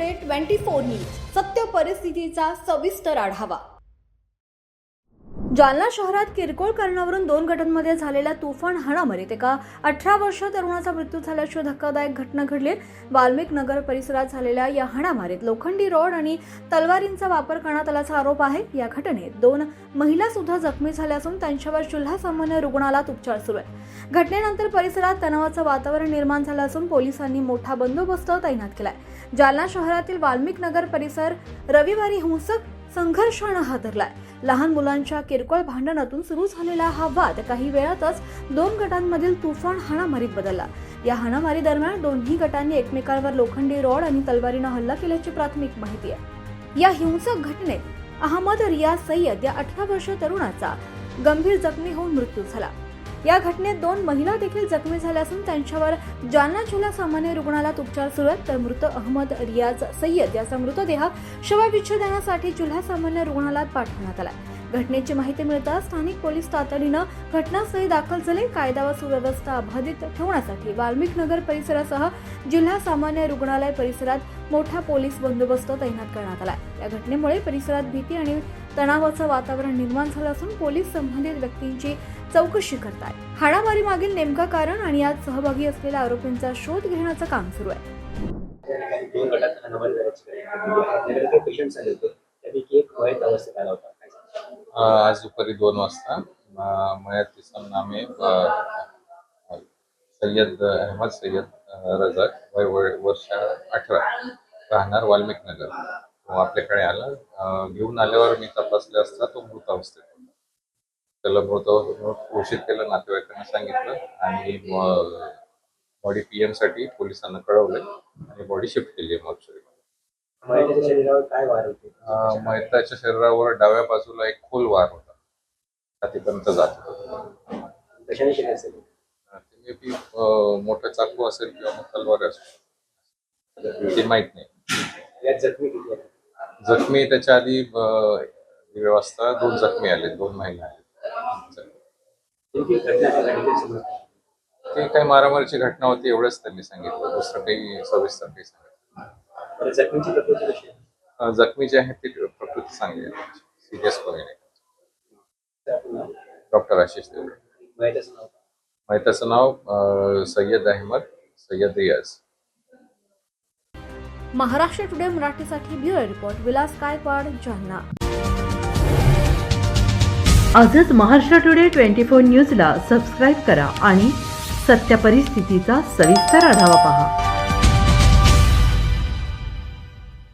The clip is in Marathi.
टुडे 24 न्यूज सत्य परिस्थितीचा सविस्तर आढावा। जालना शहरात किरकोळ कारणावरून 2 गटांमध्ये झालेल्या तुफान हाणामारीत एका 18 वर्षीय तरुणाचा मृत्यू झाल्याची धक्कादायक घटना घडली। वाल्मिक नगर परिसरात झालेल्या या हाणामारीत लोखंडी रॉड आणि तलवारींचा वापर करण्यात आल्याचा आरोप आहे। या घटनेत 2 महिला सुद्धा जखमी झाल्या असून त्यांच्यावर जिल्हा सामान्य रुग्णालयात उपचार सुरू आहे। घटनेनंतर परिसरात तणावाचं वातावरण निर्माण झालं असून पोलिसांनी मोठा बंदोबस्त तैनात केलाय। जालना शहरातील वाल्मिक नगर परिसर रविवारी हिंसक संघर्षाने हादरलाय। लहान मुलांच्या किरकोळ भांडणातून सुरू झालेला हा वाद काही वेळातच 2 गटांमधील तुफान हाणामारीत बदलला। या हाणामारी दरम्यान दोन्ही गटांनी एकमेकांवर लोखंडी रॉड आणि तलवारीने हल्ला केल्याची प्राथमिक माहिती आहे। या हिंसक घटनेत अहमद रियाज सय्यद या 18 वर्षीय तरुणाचा गंभीर जखमी होऊन मृत्यू झाला। या घटनेत 2 महिला देखील जखमी झाल्या असून त्यांच्यावर जालना जिल्हा सामान्य रुग्णालयात उपचार सुरू आहेत। तर मृत अहमद रियाज सय्यद याचा मृतदेह शवविच्छेदनासाठी जिल्हा सामान्य रुग्णालयात पाठवण्यात आला। घटनेची माहिती मिळताच स्थानिक पोलीस तातडीनं घटनास्थळी दाखल झाले। कायदा व सुव्यवस्था अबाधित ठेवण्यासाठी वाल्मिक नगर परिसरासह जिल्हा सामान्य रुग्णालय परिसरात मोठा पोलीस बंदोबस्त तैनात करण्यात आला। या घटनेमुळे परिसरात भीती आणि तणावाचं वातावरण निर्माण झालं असून पोलीस संबंधित व्यक्तींची चौकशी करत आहेत। हाणामारी मागील नेमकं कारण आणि यात सहभागी असलेल्या आरोपींचा शोध घेण्याचं काम सुरू आहे। 2 गटात हाणामारी झाल्याची पेशंट्स आले होते, त्यापैकी एक मयत अवस्थेत आला होता। आज दुपारी 2 वाजता मयतीचं नाम आहे सय्यद अहमद सय्यद रजाक, वय वर्ष 18, राहणार वाल्मिक नगर। तो आपल्याकडे आला। घेऊन आल्यावर मी तपासले असता तो मृत अवस्थेत होता। त्याला मृत घोषित केलं, नातेवाईकांना सांगितलं आणि बॉडी PM साठी पोलिसांना कळवले आणि बॉडी शिफ्ट केली मॉर्चरीमध्ये। मयताच्या शरीरावर काय वार होते? मयताच्या शरीरावर डाव्या बाजूला एक खोल वार होता, छातीपर्यंत जात होता। कशाने शिरले असेल? मे बी मोठा चाकू असेल किंवा मग तलवार असेल, ते माहित नाही। यात जखमी किती आहेत? जखमी त्याच्या आधी व्यवस्था 2 जखमी आले, 2 महिला आले। ते काही मारामारीची घटना होती एवढंच त्यांनी सांगितलं, दुसरं काही सविस्तर काही सांगितलं। जखमीची प्रकृती कशी आहे? जखमी जे आहे ती प्रकृती चांगली आहे, सिरियस कोणी नाही। डॉक्टर आशिष देवरे। मयताचं नाव सय्यद अहमद सय्यद रियाज। महाराष्ट्र टुडे मराठीसाठी ब्युरो रिपोर्ट विलास गायकवाड, जालना। आजच महाराष्ट्र टुडे 24 न्यूजला सबस्क्राईब करा आणि सत्य परिस्थितीचा सविस्तर आढावा पहा।